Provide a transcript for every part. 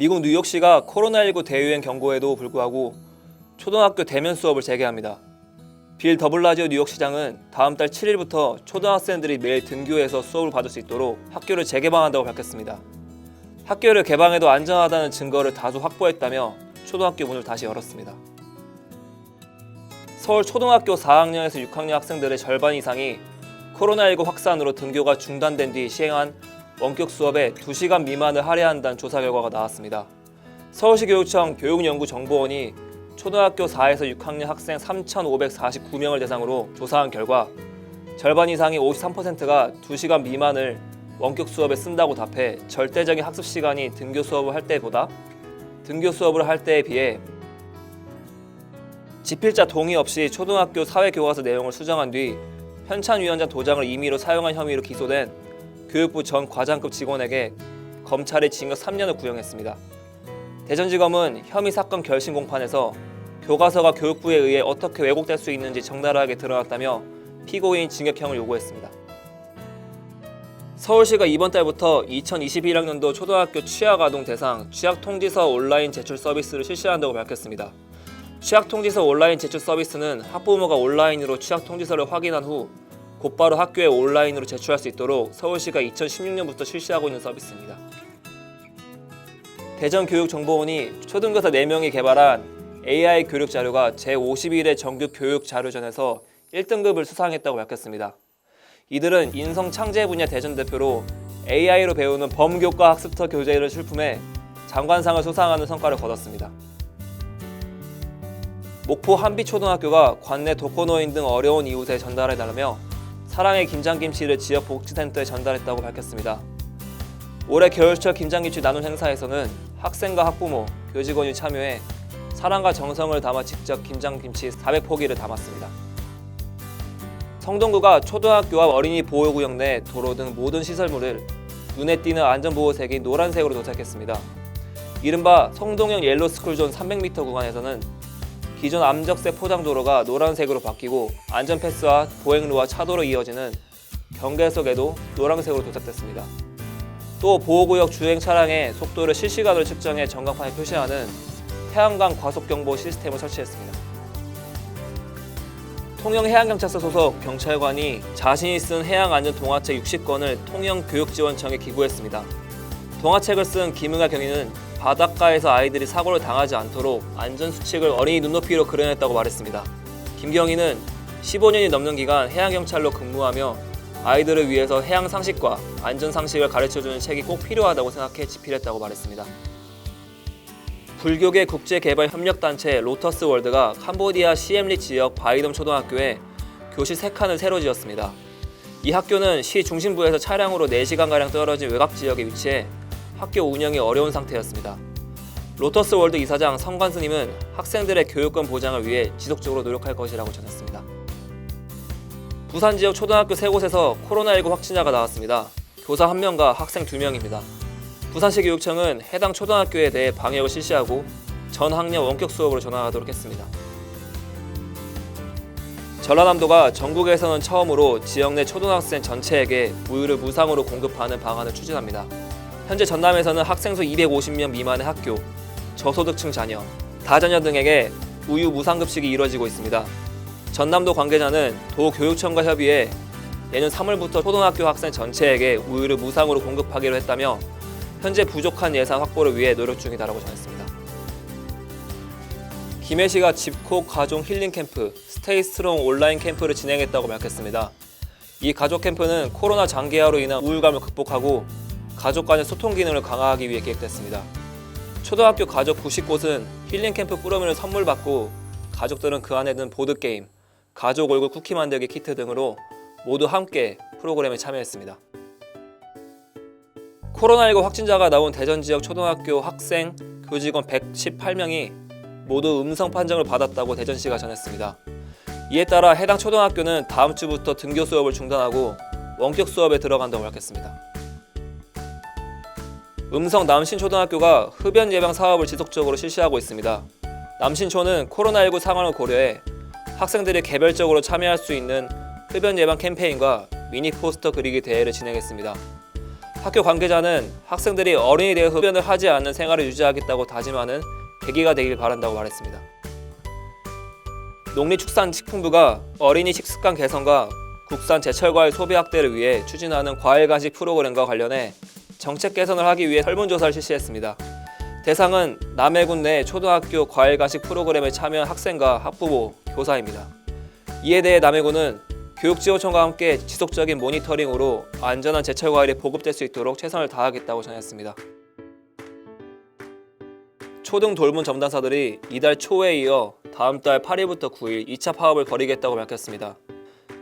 미국 뉴욕시가 코로나19 대유행 경고에도 불구하고 초등학교 대면 수업을 재개합니다. 빌 더블라지오 뉴욕시장은 다음 달 7일부터 초등학생들이 매일 등교해서 수업을 받을 수 있도록 학교를 재개방한다고 밝혔습니다. 학교를 개방해도 안전하다는 증거를 다수 확보했다며 초등학교 문을 다시 열었습니다. 서울 초등학교 4학년에서 6학년 학생들의 절반 이상이 코로나19 확산으로 등교가 중단된 뒤 시행한 원격 수업에 2시간 미만을 할애한다는 조사 결과가 나왔습니다. 서울시 교육청 교육연구정보원이 초등학교 4에서 6학년 학생 3,549명을 대상으로 조사한 결과 절반 이상이 53%가 2시간 미만을 원격 수업에 쓴다고 답해 절대적인 학습 시간이 등교 수업을 할 때보다 등교 수업을 할 때에 비해 지필자 동의 없이 초등학교 사회교과서 내용을 수정한 뒤 현찬위원장 도장을 임의로 사용한 혐의로 기소된 교육부 전 과장급 직원에게 검찰이 징역 3년을 구형했습니다. 대전지검은 혐의 사건 결심 공판에서 교과서가 교육부에 의해 어떻게 왜곡될 수 있는지 적나라하게 드러났다며 피고인 징역형을 요구했습니다. 서울시가 이번 달부터 2021학년도 초등학교 취약아동 대상 취약통지서 온라인 제출 서비스를 실시한다고 밝혔습니다. 취약통지서 온라인 제출 서비스는 학부모가 온라인으로 취약통지서를 확인한 후 곧바로 학교에 온라인으로 제출할 수 있도록 서울시가 2016년부터 실시하고 있는 서비스입니다. 대전교육정보원이 초등교사 4명이 개발한 AI 교육 자료가 제51회 정규 교육 자료전에서 1등급을 수상했다고 밝혔습니다. 이들은 인성창제 분야 대전 대표로 AI로 배우는 범교과 학습터 교재를 출품해 장관상을 수상하는 성과를 거뒀습니다. 목포 한비초등학교가 관내 독거노인 등 어려운 이웃에 전달해달라며 사랑의 김장김치를 지역 복지센터에 전달했다고 밝혔습니다. 올해 겨울철 김장김치 나눔 행사에서는 학생과 학부모, 교직원이 참여해 사랑과 정성을 담아 직접 김장김치 400포기를 담았습니다. 성동구가 초등학교와 어린이 보호구역 내 도로 등 모든 시설물을 눈에 띄는 안전보호색인 노란색으로 도색했습니다. 이른바 성동형 옐로스쿨존 300m 구간에서는 기존 암적색 포장도로가 노란색으로 바뀌고 안전패스와 보행로와 차도로 이어지는 경계석에도 노란색으로 도색됐습니다. 또 보호구역 주행 차량의 속도를 실시간으로 측정해 전광판에 표시하는 태양광 과속경보 시스템을 설치했습니다. 통영해양경찰서 소속 경찰관이 자신이 쓴 해양안전 동화책 60권을 통영교육지원청에 기부했습니다. 동화책을 쓴 김은하 경위는 바닷가에서 아이들이 사고를 당하지 않도록 안전수칙을 어린이 눈높이로 그려냈다고 말했습니다. 김 경위는 15년이 넘는 기간 해양경찰로 근무하며 아이들을 위해서 해양상식과 안전상식을 가르쳐주는 책이 꼭 필요하다고 생각해 집필했다고 말했습니다. 불교계 국제개발협력단체 로터스 월드가 캄보디아 시엠리 지역 바이덤 초등학교에 교실 3칸을 새로 지었습니다. 이 학교는 시 중심부에서 차량으로 4시간가량 떨어진 외곽 지역에 위치해 학교 운영이 어려운 상태였습니다. 로터스 월드 이사장 성관스님은 학생들의 교육권 보장을 위해 지속적으로 노력할 것이라고 전했습니다. 부산 지역 초등학교 3곳에서 코로나19 확진자가 나왔습니다. 교사 1명과 학생 2명입니다. 부산시 교육청은 해당 초등학교에 대해 방역을 실시하고 전 학년 원격 수업으로 전환하도록 했습니다. 전라남도가 전국에서는 처음으로 지역 내 초등학생 전체에게 우유를 무상으로 공급하는 방안을 추진합니다. 현재 전남에서는 학생 수 250명 미만의 학교, 저소득층 자녀, 다자녀 등에게 우유 무상급식이 이루어지고 있습니다. 전남도 관계자는 도교육청과 협의해 내년 3월부터 초등학교 학생 전체에게 우유를 무상으로 공급하기로 했다며 현재 부족한 예산 확보를 위해 노력 중이다라고 전했습니다. 김해시가 집콕 가족 힐링 캠프 스테이 스트롱 온라인 캠프를 진행했다고 밝혔습니다. 이 가족 캠프는 코로나 장기화로 인한 우울감을 극복하고 가족 간의 소통 기능을 강화하기 위해 기획됐습니다. 초등학교 가족 90곳은 힐링 캠프 꾸러미를 선물 받고 가족들은 그 안에 든 보드게임, 가족 얼굴 쿠키 만들기 키트 등으로 모두 함께 프로그램에 참여했습니다. 코로나19 확진자가 나온 대전 지역 초등학교 학생, 교직원 118명이 모두 음성 판정을 받았다고 대전시가 전했습니다. 이에 따라 해당 초등학교는 다음 주부터 등교 수업을 중단하고 원격 수업에 들어간다고 밝혔습니다. 음성 남신초등학교가 흡연 예방 사업을 지속적으로 실시하고 있습니다. 남신초는 코로나19 상황을 고려해 학생들이 개별적으로 참여할 수 있는 흡연 예방 캠페인과 미니 포스터 그리기 대회를 진행했습니다. 학교 관계자는 학생들이 어른이 되어서 흡연을 하지 않는 생활을 유지하겠다고 다짐하는 계기가 되길 바란다고 말했습니다. 농림축산식품부가 어린이 식습관 개선과 국산 제철과일 소비 확대를 위해 추진하는 과일 간식 프로그램과 관련해 정책 개선을 하기 위해 설문조사를 실시했습니다. 대상은 남해군 내 초등학교 과일 간식 프로그램에 참여한 학생과 학부모, 교사입니다. 이에 대해 남해군은 교육지원청과 함께 지속적인 모니터링으로 안전한 제철 과일이 보급될 수 있도록 최선을 다하겠다고 전했습니다. 초등 돌봄 전담사들이 이달 초에 이어 다음 달 8일부터 9일 2차 파업을 벌이겠다고 밝혔습니다.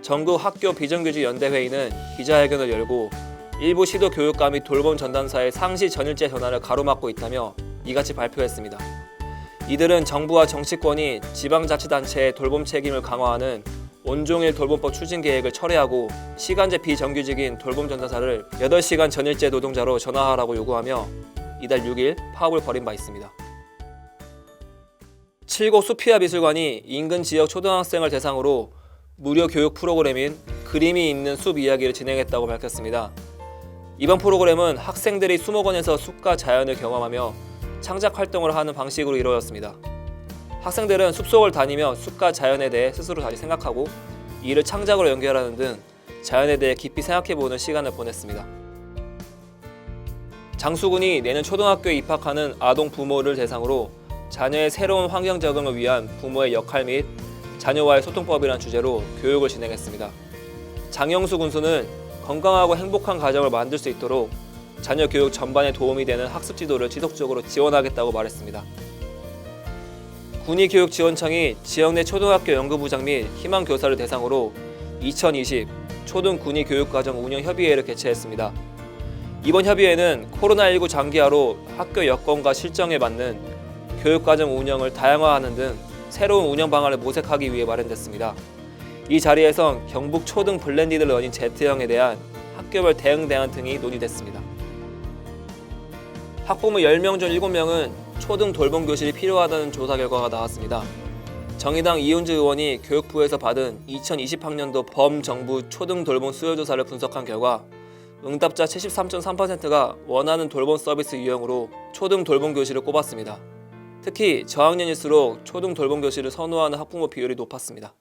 전국 학교 비정규직 연대회의는 기자회견을 열고 일부 시도교육감 및 돌봄 전담사의 상시 전일제 전환을 가로막고 있다며 이같이 발표했습니다. 이들은 정부와 정치권이 지방자치단체의 돌봄 책임을 강화하는 온종일 돌봄법 추진 계획을 철회하고 시간제 비정규직인 돌봄 전담사를 8시간 전일제 노동자로 전환하라고 요구하며 이달 6일 파업을 벌인 바 있습니다. 7고 수피아 미술관이 인근 지역 초등학생을 대상으로 무료 교육 프로그램인 그림이 있는 숲 이야기를 진행했다고 밝혔습니다. 이번 프로그램은 학생들이 수목원에서 숲과 자연을 경험하며 창작 활동을 하는 방식으로 이루어졌습니다. 학생들은 숲속을 다니며 숲과 자연에 대해 스스로 다시 생각하고 이를 창작으로 연결하는 등 자연에 대해 깊이 생각해보는 시간을 보냈습니다. 장수군이 내년 초등학교에 입학하는 아동 부모를 대상으로 자녀의 새로운 환경 적응을 위한 부모의 역할 및 자녀와의 소통법이라는 주제로 교육을 진행했습니다. 장영수 군수는 건강하고 행복한 가정을 만들 수 있도록 자녀 교육 전반에 도움이 되는 학습 지도를 지속적으로 지원하겠다고 말했습니다. 군의교육지원청이 지역 내 초등학교 연구부장 및 희망 교사를 대상으로 2020 초등 군의교육과정 운영 협의회를 개최했습니다. 이번 협의회는 코로나19 장기화로 학교 여건과 실정에 맞는 교육과정 운영을 다양화하는 등 새로운 운영 방안을 모색하기 위해 마련됐습니다. 이 자리에선 경북 초등 블렌디드 러닝 Z형에 대한 학교별 대응 대안 등이 논의됐습니다. 학부모 10명 중 7명은 초등 돌봄 교실이 필요하다는 조사 결과가 나왔습니다. 정의당 이훈주 의원이 교육부에서 받은 2020학년도 범정부 초등 돌봄 수요 조사를 분석한 결과 응답자 73.3%가 원하는 돌봄 서비스 유형으로 초등 돌봄 교실을 꼽았습니다. 특히 저학년일수록 초등 돌봄 교실을 선호하는 학부모 비율이 높았습니다.